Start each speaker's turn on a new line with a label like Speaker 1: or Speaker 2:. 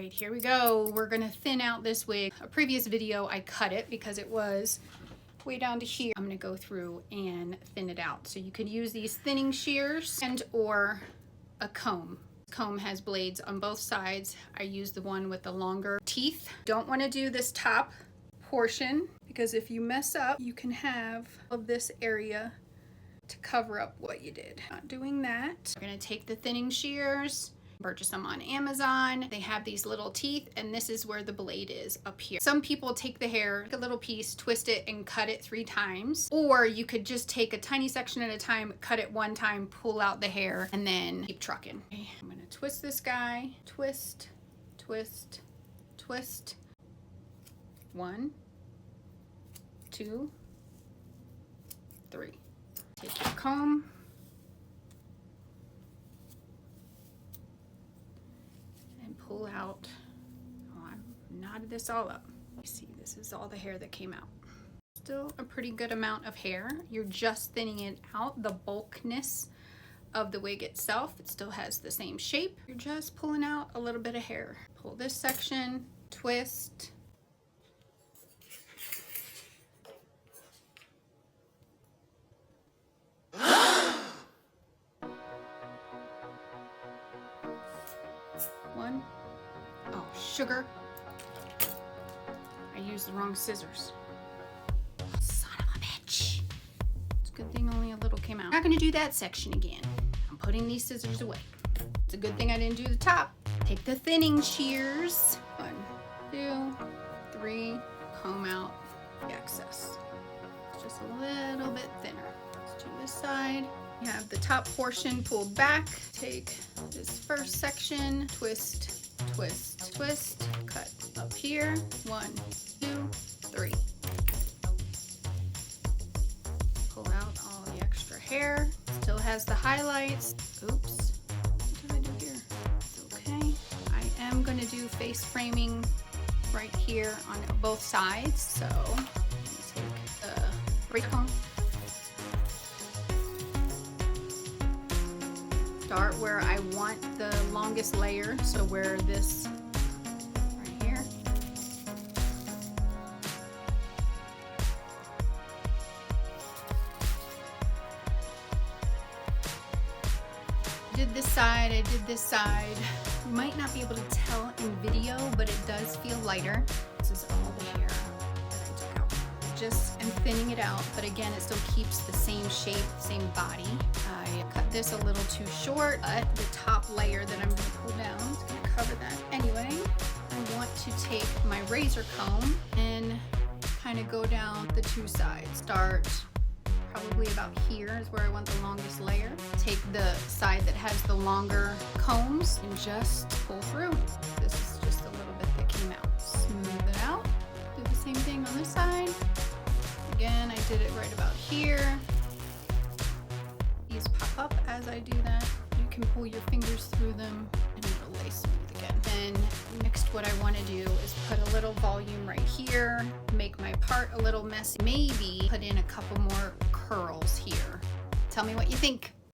Speaker 1: right, here we go. We're gonna thin out this wig. A previous video, I cut it because it was way down to here. I'm gonna go through and thin it out. So you could use these thinning shears and or a comb. Comb has blades on both sides. I use the one with the longer teeth. Don't wanna do this top portion because if you mess up, you can have of this area to cover up what you did. Not doing that. We're gonna take the thinning shears, purchase them on Amazon. They have these little teeth and this is where the blade is, up here. Some people take the hair, a little piece, twist it and cut it 3 times. Or you could just take a tiny section at a time, cut it 1 time, pull out the hair, and then keep trucking. Okay, I'm gonna twist this guy. Twist, twist, twist. 1, 2, 3. Take your comb. Pull out. Oh, I knotted this all up. You see, this is all the hair that came out. Still a pretty good amount of hair. You're just thinning it out. The bulkness of the wig itself, it still has the same shape. You're just pulling out a little bit of hair. Pull this section, twist. One. Oh, sugar. I used the wrong scissors. Son of a bitch. It's a good thing only a little came out. I'm not gonna do that section again. I'm putting these scissors away. It's a good thing I didn't do the top. Take the thinning shears. 1, 2, 3. Comb out the excess. It's just a little bit thinner. Let's do this side. You have the top portion pulled back. Take this first section, twist, twist, twist, cut up here. 1, 2, 3. Pull out all the extra hair. Still has the highlights. Oops, what did I do here? Okay, I am gonna do face framing right here on both sides. So I'm gonna take the brake comb. Start where I want the longest layer, so where this right here. Did this side, I did this side. You might not be able to tell in video, but it does feel lighter. This is all the hair that I took out. Just am thinning it out, but again, it still keeps the same shape, same body. I cut this a little too short, but the top layer that I'm going to pull down is going to cover that anyway. I want to take my razor comb and kind of go down the 2 sides. Start probably about here is where I want the longest layer. Take the side that has the longer combs and just pull through. This is just a little bit that came out. Smooth it out. Do the same thing on this side. Again, I did it right about here. These pop up as I do that. You can pull your fingers through them and it'll lay smooth again. Then next what I want to do is put a little volume right here, make my part a little messy, maybe put in a couple more curls here. Tell me what you think.